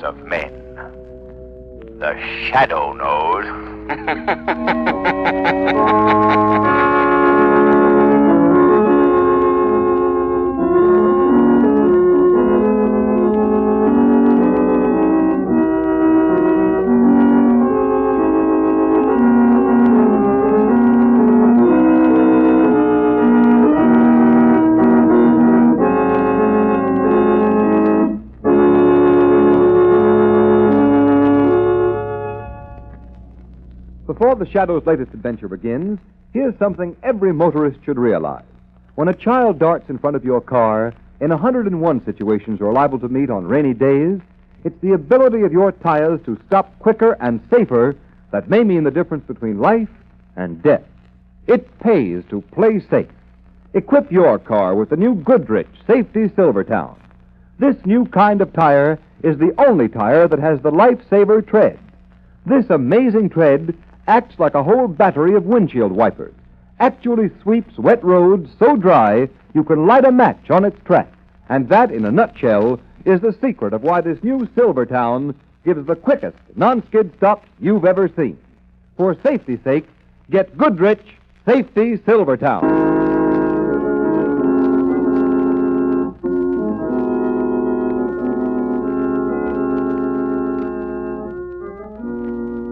of men. The Shadow knows. Before the Shadow's latest adventure begins, here's something every motorist should realize. When a child darts in front of your car, in 101 situations you're liable to meet on rainy days, it's the ability of your tires to stop quicker and safer that may mean the difference between life and death. It pays to play safe. Equip your car with the new Goodrich Safety Silvertown. This new kind of tire is the only tire that has the Lifesaver tread. This amazing tread acts like a whole battery of windshield wipers, actually sweeps wet roads so dry you can light a match on its track. And that, in a nutshell, is the secret of why this new Silvertown gives the quickest non-skid stops you've ever seen. For safety's sake, get Goodrich Safety Silvertown.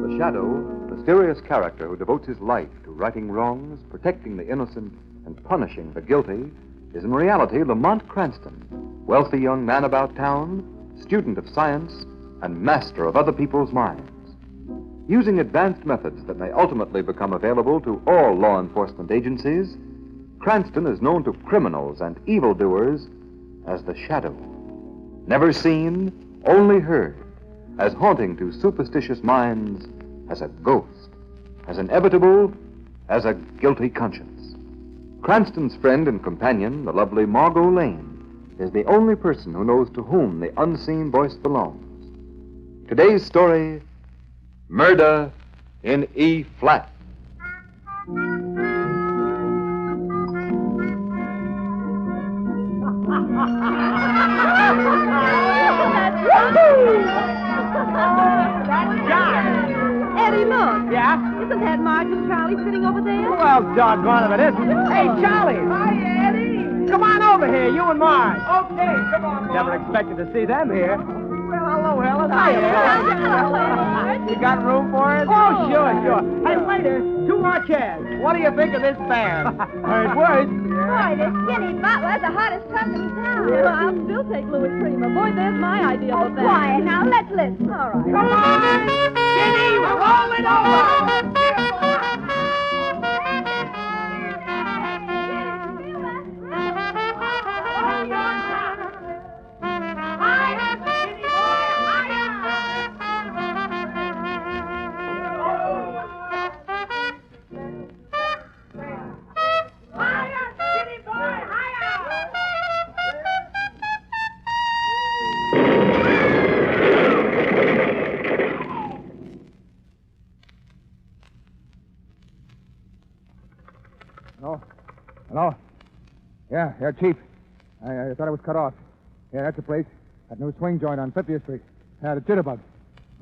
The Shadow, mysterious character who devotes his life to righting wrongs, protecting the innocent, and punishing the guilty, is in reality Lamont Cranston, wealthy young man about town, student of science, and master of other people's minds. Using advanced methods that may ultimately become available to all law enforcement agencies, Cranston is known to criminals and evildoers as the Shadow. Never seen, only heard, as haunting to superstitious minds as a ghost, as inevitable as a guilty conscience. Cranston's friend and companion, the lovely Margot Lane, is the only person who knows to whom the unseen voice belongs. Today's story, Murder in E-flat. Eddie, look. Yeah? Isn't that Martin Charlie sitting over there? Well, doggone if it isn't. Hey, Charlie! Hi, Eddie. Come on over here, you and Marge. Okay, come on, Never expected to see them here. Well, hello, Helen. Hi, You got room for us? Oh, sure. Hey, waiter, 2 more chairs. What do you think of this band? Heard words. Boy, this Skinny Butler's the hottest cuss in town. Well, I'll still take Louis Prima. Boy, there's my idea of a band. Quiet now. Let's listen. All right. Come on! Skinny, roll it over! Hello? Yeah, Chief. I thought it was cut off. Yeah, that's the place. That new swing joint on 50th Street. Yeah, the Jitterbug.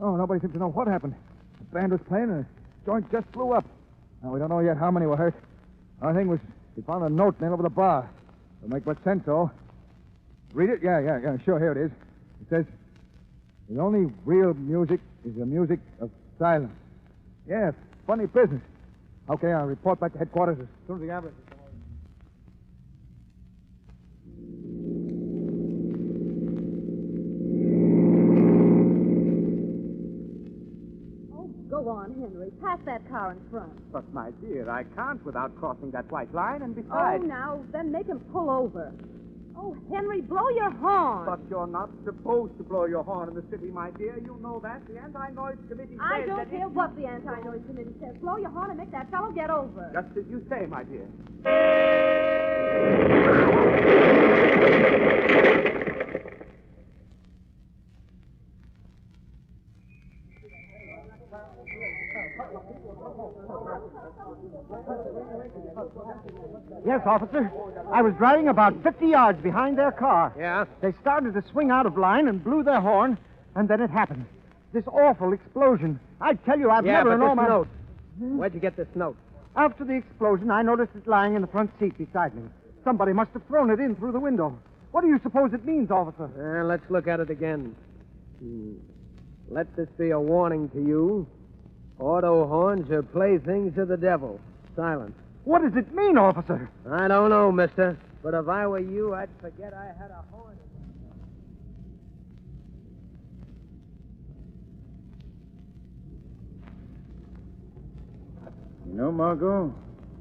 Oh, nobody seems to know what happened. The band was playing and the joint just blew up. Now, we don't know yet how many were hurt. The only thing was we found a note nailed over the bar. Don't make much sense, though. Read it? Yeah, sure, here it is. It says, the only real music is the music of silence. Yeah, funny business. Okay, I'll report back to headquarters as soon as the ambulance is over. Oh, go on, Henry. Pass that car in front. But, my dear, I can't without crossing that white line, and Oh, besides... now, then make him pull over. Oh, Henry, blow your horn. But you're not supposed to blow your horn in the city, my dear. You know that. The Anti-Noise Committee I says don't that care what the Anti-Noise Committee says. Blow your horn and make that fellow get over. Just as you say, my dear. Yes, officer. I was driving about 50 yards behind their car. Yeah? They started to swing out of line and blew their horn. And then it happened. This awful explosion. I tell you, I've never in all my... note. Where'd you get this note? After the explosion, I noticed it lying in the front seat beside me. Somebody must have thrown it in through the window. What do you suppose it means, officer? Let's look at it again. Let this be a warning to you. Auto horns are playthings of the devil. Silence. What does it mean, officer? I don't know, mister. But if I were you, I'd forget I had a horn. You know, Margot,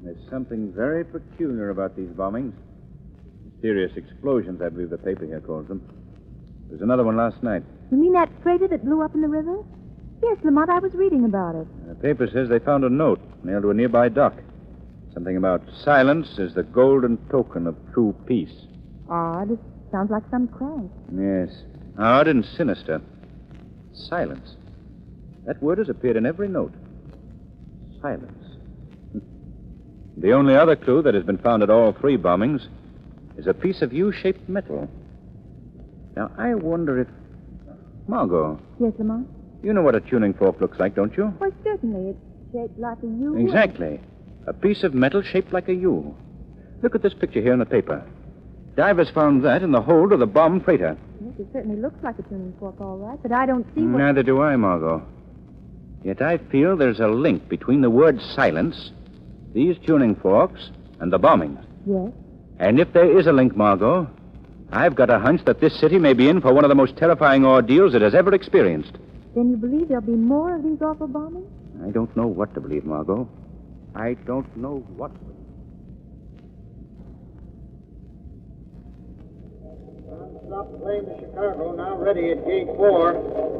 there's something very peculiar about these bombings. Mysterious explosions, I believe the paper here calls them. There's another one last night. You mean that freighter that blew up in the river? Yes, Lamont, I was reading about it. The paper says they found a note nailed to a nearby dock. Something about silence is the golden token of true peace. Odd. It sounds like some crank. Yes. Odd and sinister. Silence. That word has appeared in every note. Silence. The only other clue that has been found at all three bombings is a piece of U-shaped metal. Now, I wonder if... Margot, Yes, Lamont? you know what a tuning fork looks like, don't you? Why, certainly. It's shaped like a U. Exactly. A piece of metal shaped like a U. Look at this picture here in the paper. Divers found that in the hold of the bomb freighter. Yes, it certainly looks like a tuning fork, all right, but I don't see what... Neither do I, Margot. Yet I feel there's a link between the word silence, these tuning forks, and the bombings. Yes? And if there is a link, Margot, I've got a hunch that this city may be in for one of the most terrifying ordeals it has ever experienced. Then you believe there'll be more of these awful bombings? I don't know what to believe, Margot. I don't know what to believe. Non-stop plane to Chicago, now ready at gate 4.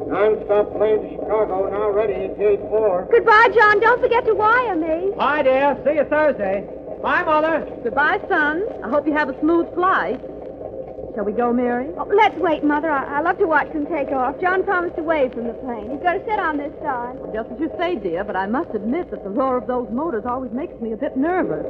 Non-stop plane to Chicago, now ready at gate 4. Goodbye, John. Don't forget to wire me. Bye, dear. See you Thursday. Bye, Mother. Goodbye, son. I hope you have a smooth flight. Shall we go, Mary? Oh, let's wait, Mother. I love to watch them take off. John promised to wave from the plane. He's going to sit on this side. Just as you say, dear, but I must admit that the roar of those motors always makes me a bit nervous.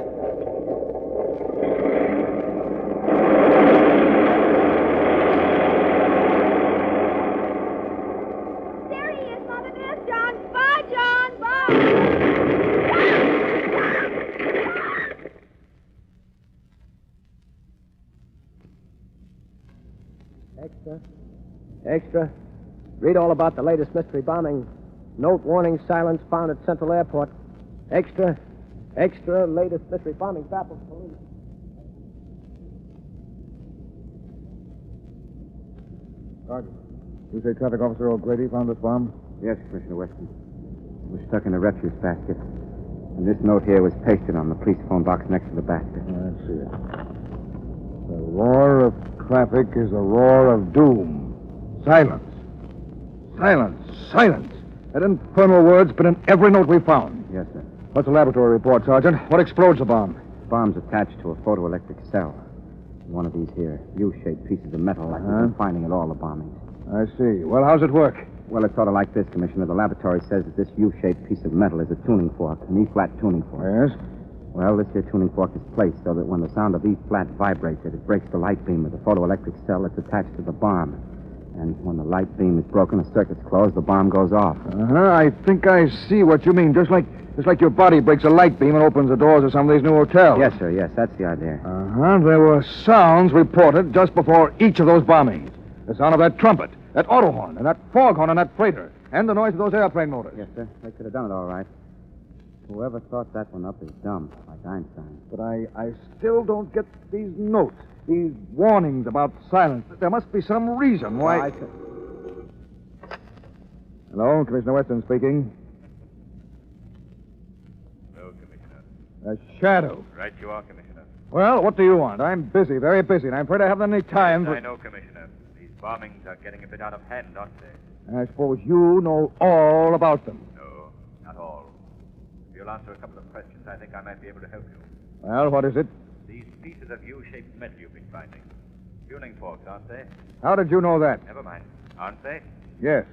There he is, Mother. There's John. Bye, John. Bye. Extra. Extra. Read all about the latest mystery bombing. Note warning silence found at Central Airport. Extra. Extra. Latest mystery bombing baffles police. Sergeant, you say Traffic Officer O'Grady found this bomb? Yes, Commissioner Weston. It was stuck in a refuse basket. And this note here was pasted on the police phone box next to the basket. I see it. The roar of traffic is a roar of doom. Silence. Silence. Silence. That infernal word's been in every note we found. Yes, sir. What's the laboratory report, Sergeant? What explodes the bomb? The bomb's attached to a photoelectric cell. One of these here U-shaped pieces of metal like we've been finding at all the bombings. I see. Well, how's it work? Well, it's sort of like this, Commissioner. The laboratory says that this U-shaped piece of metal is a tuning fork, an E-flat tuning fork. Yes? Well, this here tuning fork is placed so that when the sound of E-flat vibrates it breaks the light beam of the photoelectric cell that's attached to the bomb. And when the light beam is broken, the circuit's closed, the bomb goes off. Uh-huh. I think I see what you mean. Just like your body breaks a light beam and opens the doors of some of these new hotels. Yes, sir, yes. That's the idea. Uh-huh. There were sounds reported just before each of those bombings. The sound of that trumpet, that auto horn, and that foghorn on that freighter, and the noise of those airplane motors. Yes, sir. They could have done it all right. Whoever thought that one up is dumb, like Einstein. But I still don't get these notes, these warnings about silence. There must be some reason why... Hello, Commissioner Weston speaking. Hello, Commissioner. A shadow. Right you are, Commissioner. Well, what do you want? I'm busy, very busy, and I'm afraid I haven't any time for... I know, Commissioner. These bombings are getting a bit out of hand, aren't they? I suppose you know all about them. No, not all. If you'll answer a couple of questions, I think I might be able to help you. Well, what is it? These pieces of U-shaped metal you've been finding. Tuning forks, aren't they? How did you know that? Never mind. Aren't they? Yes.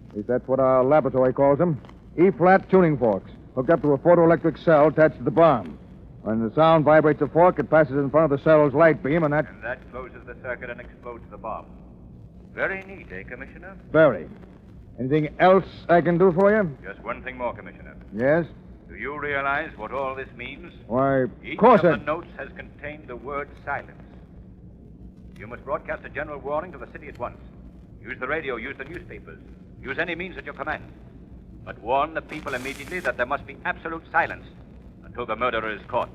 At least that's what our laboratory calls them. E-flat tuning forks, hooked up to a photoelectric cell attached to the bomb. When the sound vibrates the fork, it passes in front of the cell's light beam, and that... And that closes the circuit and explodes the bomb. Very neat, eh, Commissioner? Very. Anything else I can do for you? Just one thing more, Commissioner. Yes? Do you realize what all this means? Why, of Each course of I... the notes has contained the word silence. You must broadcast a general warning to the city at once. Use the radio, use the newspapers, use any means at your command. But warn the people immediately that there must be absolute silence until the murderer is caught.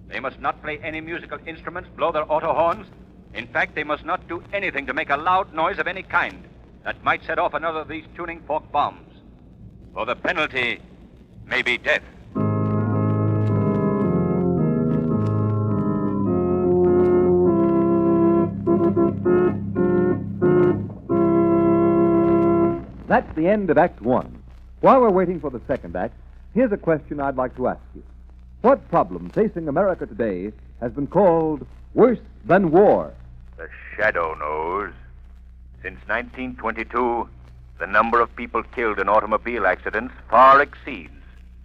They must not play any musical instruments, blow their auto horns. In fact, they must not do anything to make a loud noise of any kind that might set off another of these tuning fork bombs. For the penalty may be death. That's the end of Act One. While we're waiting for the second act, here's a question I'd like to ask you. What problem facing America today has been called worse than war? The Shadow knows. Since 1922, the number of people killed in automobile accidents far exceeds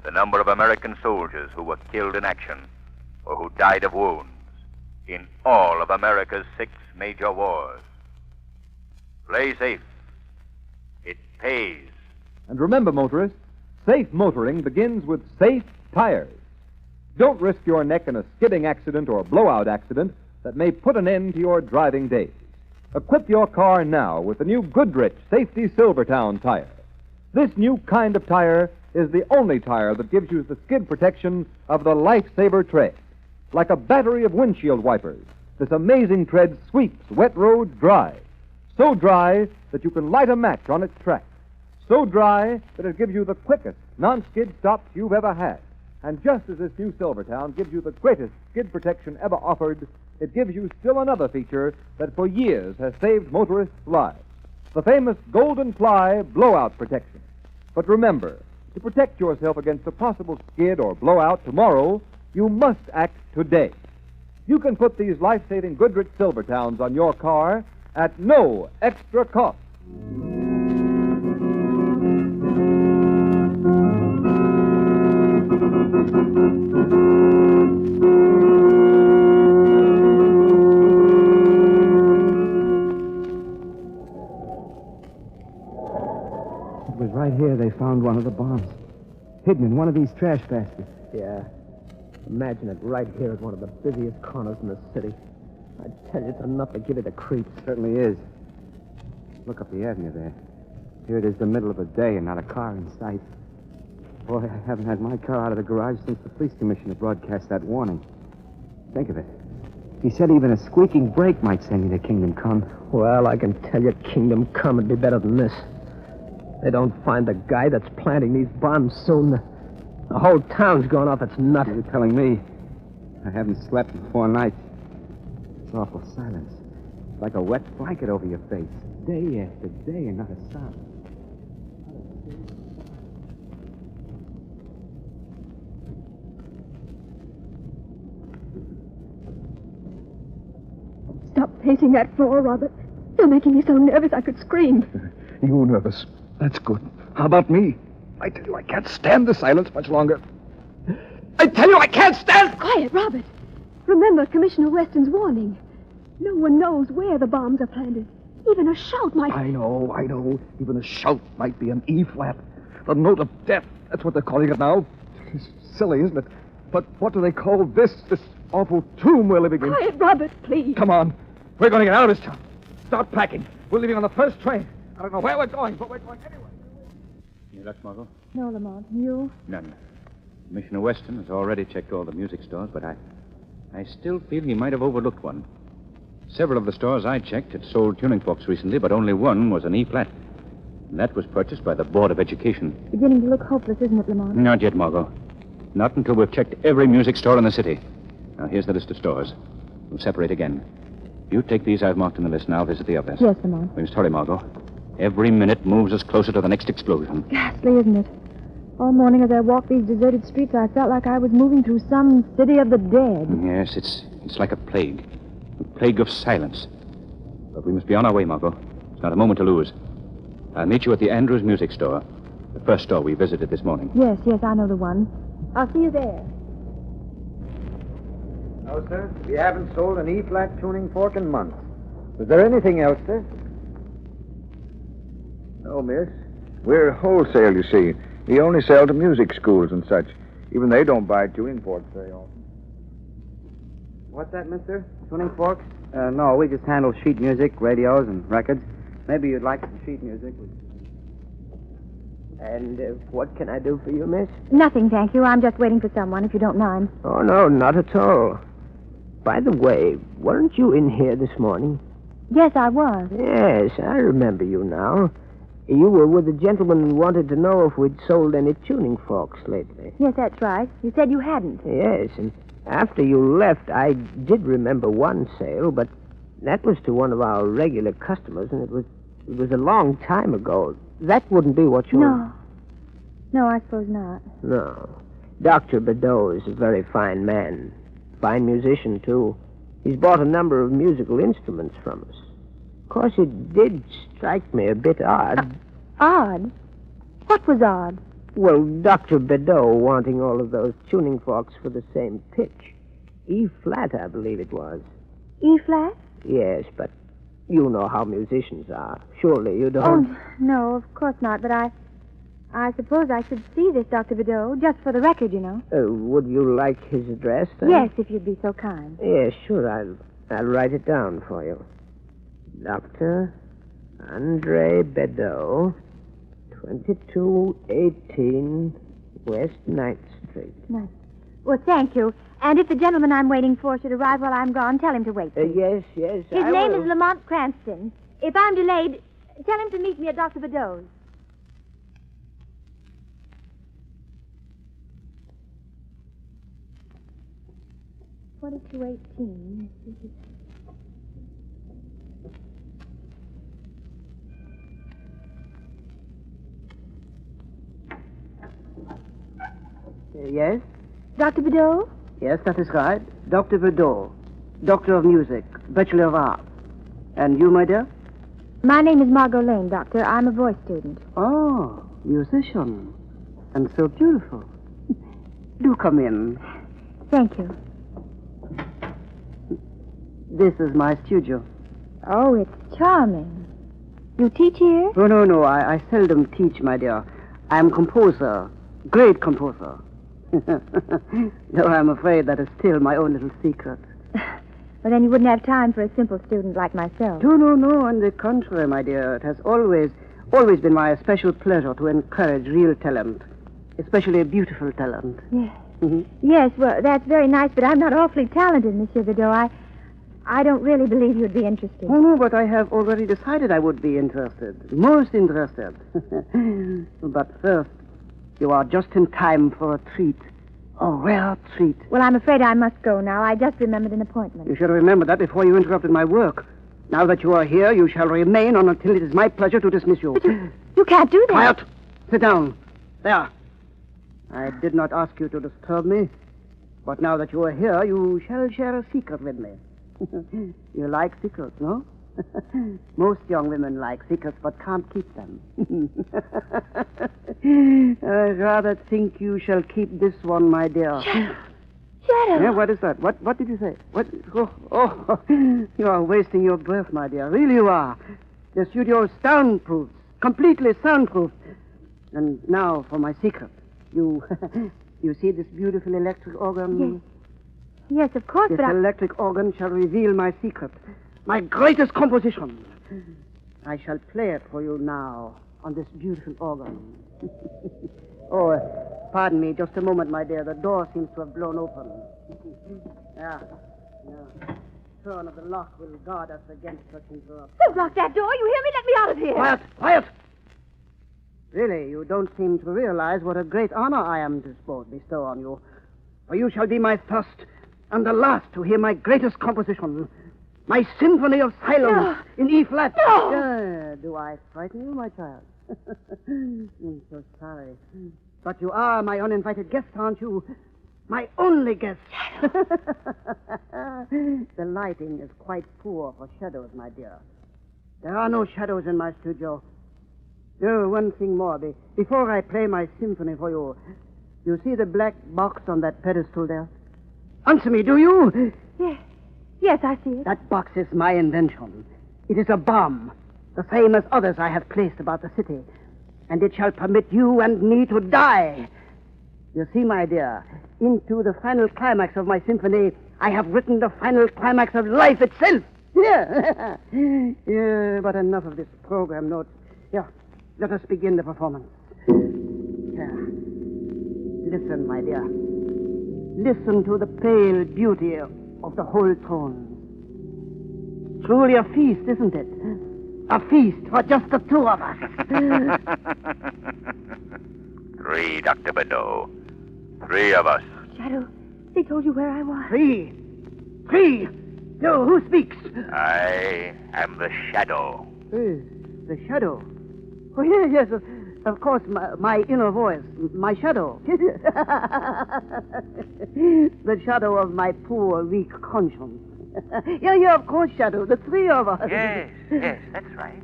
the number of American soldiers who were killed in action or who died of wounds in all of America's 6 major wars. Play safe. It pays. And remember, motorists, safe motoring begins with safe tires. Don't risk your neck in a skidding accident or blowout accident that may put an end to your driving days. Equip your car now with the new Goodrich Safety Silvertown tire. This new kind of tire is the only tire that gives you the skid protection of the Lifesaver tread. Like a battery of windshield wipers, this amazing tread sweeps wet roads dry. So dry that you can light a match on its track. So dry that it gives you the quickest non-skid stops you've ever had. And just as this new Silvertown gives you the greatest skid protection ever offered, it gives you still another feature that for years has saved motorists' lives. The famous Golden Ply blowout protection. But remember, to protect yourself against a possible skid or blowout tomorrow, you must act today. You can put these life-saving Goodrich Silvertowns on your car at no extra cost. It was right here they found one of the bombs. Hidden in one of these trash baskets. Yeah. Imagine it right here at one of the busiest corners in the city. I tell you, it's enough to give you the creeps. Certainly is. Look up the avenue there. Here it is the middle of the day and not a car in sight. Boy, I haven't had my car out of the garage since the police commissioner broadcast that warning. Think of it. He said even a squeaking brake might send you to Kingdom Come. Well, I can tell you Kingdom Come would be better than this. They don't find the guy that's planting these bombs soon. The whole town's going off its nut. You're telling me. I haven't slept in 4 nights. It's awful silence. It's like a wet blanket over your face. Day after day and not a sound. Stop pacing that floor, Robert. You're making me so nervous I could scream. You nervous? That's good. How about me? I tell you, I can't stand the silence much longer. I tell you, I can't stand... Quiet, Robert. Remember Commissioner Weston's warning. No one knows where the bombs are planted. Even a shout might... I know. Even a shout might be an E-flat. The note of death. That's what they're calling it now. It's silly, isn't it? But what do they call this awful tomb we're living in? Quiet, Robert, please. Come on. We're going to get out of this town. Start packing. We're leaving on the first train. I don't know where we're going, but we're going anyway. Any luck, Margot? No, Lamont. You? None. Commissioner Weston has already checked all the music stores, but I still feel he might have overlooked one. Several of the stores I checked had sold tuning forks recently, but only one was an E-flat. And that was purchased by the Board of Education. Beginning to look hopeless, isn't it, Lamont? Not yet, Margot. Not until we've checked every music store in the city. Now, here's the list of stores. We'll separate again. You take these I've marked on the list now. Visit the others. Yes, Lamont. We must hurry, Margot. Every minute moves us closer to the next explosion. Ghastly, isn't it? All morning as I walked these deserted streets, I felt like I was moving through some city of the dead. Yes, it's like a plague. A plague of silence. But we must be on our way, Margot. It's not a moment to lose. I'll meet you at the Andrews Music Store. The first store we visited this morning. Yes, I know the one. I'll see you there. No, sir. We haven't sold an E-flat tuning fork in months. Was there anything else, sir? No, miss. We're wholesale, you see. We only sell to music schools and such. Even they don't buy tuning forks very often. What's that, mister? Tuning forks? No, we just handle sheet music, radios, and records. Maybe you'd like some sheet music. And what can I do for you, miss? Nothing, thank you. I'm just waiting for someone, if you don't mind. Oh, no, not at all. By the way, weren't you in here this morning? Yes, I was. Yes, I remember you now. You were with a gentleman who wanted to know if we'd sold any tuning forks lately. Yes, that's right. You said you hadn't. Yes, and after you left, I did remember one sale, but that was to one of our regular customers, and it was a long time ago. That wouldn't be what you... No. No, I suppose not. No. Dr. Bedeau is a very fine man. Fine musician, too. He's bought a number of musical instruments from us. Of course, it did strike me a bit odd. Odd? What was odd? Well, Dr. Bedeau wanting all of those tuning forks for the same pitch. E-flat, I believe it was. E-flat? Yes, but you know how musicians are. Surely you don't... Oh, no, of course not, but I suppose I should see this Dr. Bedeau, just for the record, you know. Would you like his address, then? Yes, if you'd be so kind. Yes, sure. I'll write it down for you. Dr. Andre Bedeau, 2218 West 9th Street. Nice. Well, thank you. And if the gentleman I'm waiting for should arrive while I'm gone, tell him to wait. Yes. His name is Lamont Cranston. If I'm delayed, tell him to meet me at Dr. Bedeau's. $22.18. Yes? Dr. Bedeau? Yes, that is right. Dr. Bedeau, Doctor of Music, Bachelor of Arts. And you, my dear? My name is Margot Lane, Doctor. I'm a voice student. Oh, musician. And so beautiful. Do come in. Thank you. This is my studio. Oh, it's charming. You teach here? Oh, no. I seldom teach, my dear. I'm composer. Great composer. Though I'm afraid that is still my own little secret. Well, then you wouldn't have time for a simple student like myself. No. On the contrary, my dear. It has always been my special pleasure to encourage real talent. Especially beautiful talent. Yes. Mm-hmm. Yes, well, that's very nice, but I'm not awfully talented, Monsieur Bedeau. I don't really believe you'd be interested. Oh, no, but I have already decided I would be interested. Most interested. But first, you are just in time for a treat. A rare treat. Well, I'm afraid I must go now. I just remembered an appointment. You should remember that before you interrupted my work. Now that you are here, you shall remain on until it is my pleasure to dismiss you. But you can't do that. Quiet. Sit down. There. I did not ask you to disturb me, but now that you are here, you shall share a secret with me. You like secrets, no? Most young women like secrets, but can't keep them. I rather think you shall keep this one, my dear. Shadow. Yeah, what is that? What did you say? What? Oh, you are wasting your breath, my dear. Really you are. The studio is soundproof, completely soundproof. And now for my secret. You see this beautiful electric organ? Yes, of course, this but electric organ shall reveal my secret. My greatest composition. I shall play it for you now on this beautiful organ. Oh, pardon me, just a moment, my dear. The door seems to have blown open. Yeah. Turn of the lock will guard us against such interruption. Don't lock that door. You hear me? Let me out of here. Quiet! Really, you don't seem to realize what a great honor I am to bestow on you. For you shall be my first and the last to hear my greatest composition. My Symphony of Silence in E-flat. No! Do I frighten you, my child? I'm so sorry. But you are my uninvited guest, aren't you? My only guest. The lighting is quite poor for shadows, my dear. There are no shadows in my studio. Oh, one thing more. Before I play my symphony for you, you see the black box on that pedestal there? Answer me, do you? Yes, I see it. That box is my invention. It is a bomb. the same as others I have placed about the city. And it shall permit you and me to die. You see, my dear, into the final climax of my symphony, I have written the final climax of life itself. Yeah. Yeah, but enough of this program notes. Yeah, let us begin the performance. Yeah. Listen, my dear. Listen to the pale beauty of the whole tone. Truly a feast, isn't it? A feast for just the two of us. 3, Dr. Bedeau. 3 of us. Shadow, they told you where I was. 3. 3. No, who speaks? I am the Shadow. The shadow. Oh, yes, of course, my inner voice, my shadow. The shadow of my poor, weak conscience. Yeah, of course, Shadow, the 3 of us. Yes, that's right.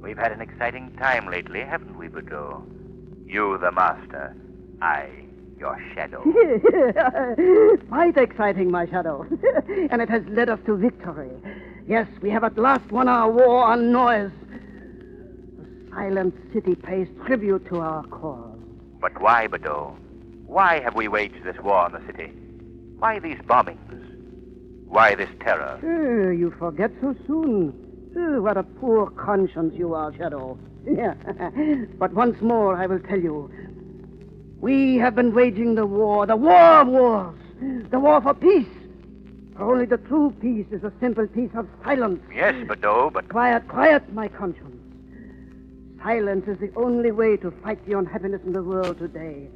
We've had an exciting time lately, haven't we, Bedeau? You, the master. I, your shadow. Quite exciting, my shadow. And it has led us to victory. Yes, we have at last won our war on noise. The silent city pays tribute to our cause. But why, Bedeau? Why have we waged this war on the city? Why these bombings? Why this terror? You forget so soon. What a poor conscience you are, Shadow. Yeah. But once more, I will tell you. We have been waging the war of wars. The war for peace. For only the true peace is a simple peace of silence. Yes, Bedeau, but... Quiet, my conscience. Silence is the only way to fight the unhappiness in the world today.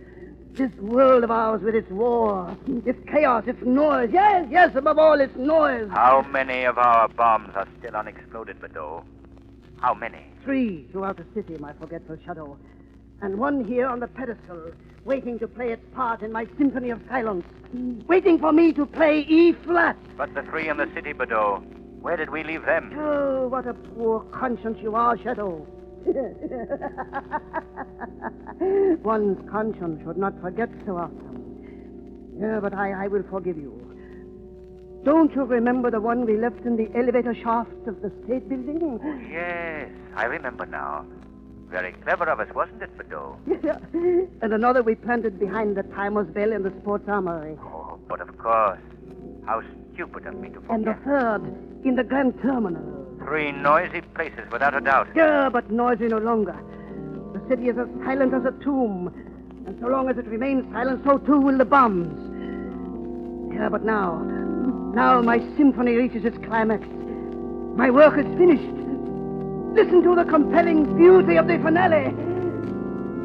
This world of ours with its war, its chaos, its noise. Yes, above all, its noise. How many of our bombs are still unexploded, Bedeau? How many? 3 throughout the city, my forgetful shadow. And 1 here on the pedestal, waiting to play its part in my symphony of silence. Waiting for me to play E flat. But the 3 in the city, Bedeau, where did we leave them? Oh, what a poor conscience you are, Shadow. One's conscience should not forget so often. Yeah, but I will forgive you. Don't you remember the one we left in the elevator shaft of the State Building? Oh, yes, I remember now. Very clever of us, wasn't it, Bedeau? Yeah. And another we planted behind the Timer's Bell in the Sports Armory. Oh, but of course. How stupid of me to forget. And the third in the Grand Terminal. 3 noisy places, without a doubt. Yeah, but noisy no longer. The city is as silent as a tomb. And so long as it remains silent, so too will the bombs. Yeah, but now my symphony reaches its climax. My work is finished. Listen to the compelling beauty of the finale.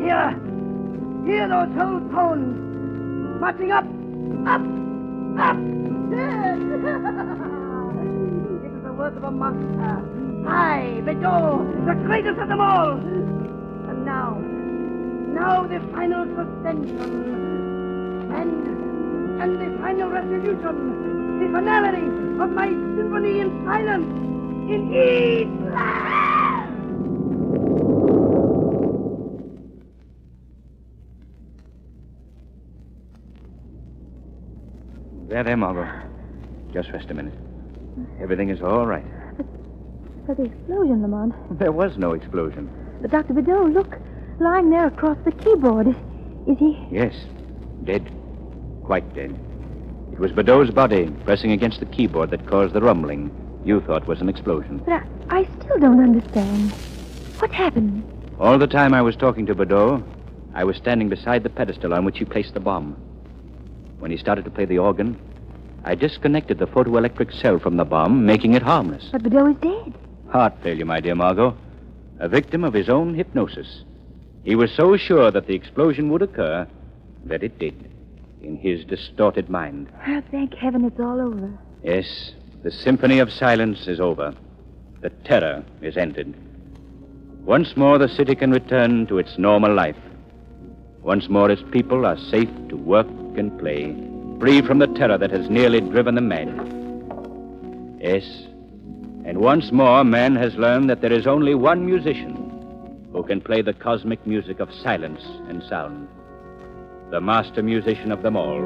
Hear those whole tones marching up. It is the work of a master. I, Bedeau, the greatest of them all. And now the final suspension. And the final resolution. The finality of my symphony in silence. In E flat. There, Margot. Just rest a minute. Everything is all right. But the explosion, Lamont. There was no explosion. But Dr. Bedeau, look. Lying there across the keyboard. Is he? Yes. Dead. Quite dead. It was Bedeau's body pressing against the keyboard that caused the rumbling you thought was an explosion. But I still don't understand. What happened? All the time I was talking to Bedeau, I was standing beside the pedestal on which he placed the bomb. When he started to play the organ, I disconnected the photoelectric cell from the bomb, making it harmless. But Bedeau is dead. Heart failure, my dear Margot. A victim of his own hypnosis. He was so sure that the explosion would occur that it did, in his distorted mind. Well, thank heaven it's all over. Yes, the symphony of silence is over. The terror is ended. Once more, the city can return to its normal life. Once more, its people are safe to work and play, free from the terror that has nearly driven them mad. Yes, and once more, man has learned that there is only one musician who can play the cosmic music of silence and sound. The master musician of them all,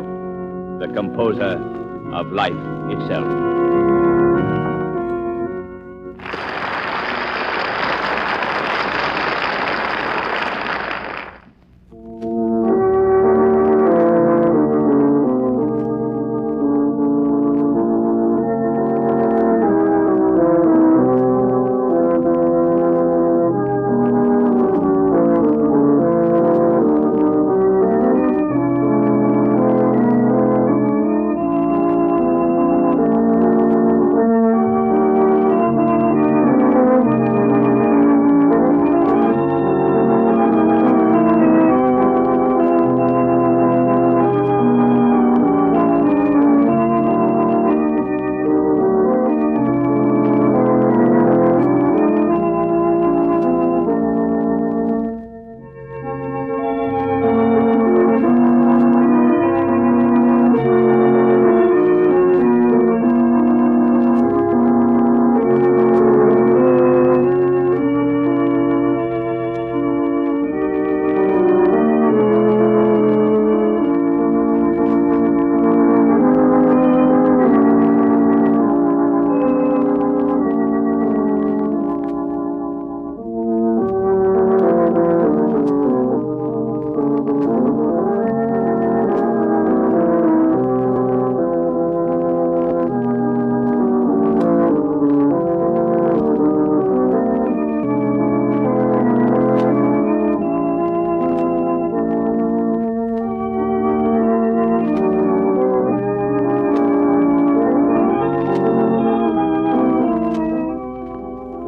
the composer of life itself.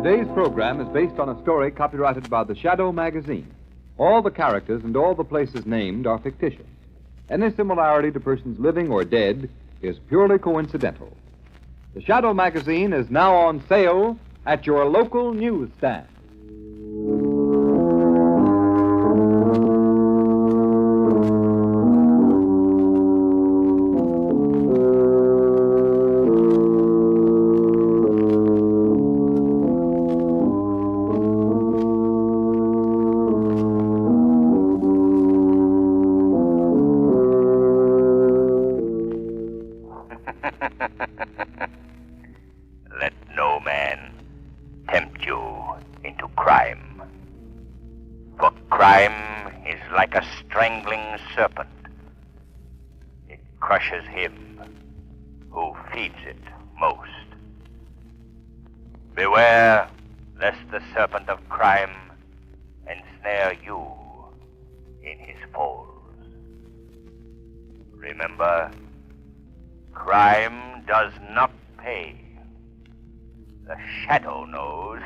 Today's program is based on a story copyrighted by the Shadow magazine. All the characters and all the places named are fictitious. Any similarity to persons living or dead is purely coincidental. The Shadow magazine is now on sale at your local newsstand. Let no man tempt you into crime. For crime is like a strangling serpent. It crushes him who feeds it most. Beware lest the serpent of crime ensnare you in his folds. Remember, crime does not pay. The Shadow knows.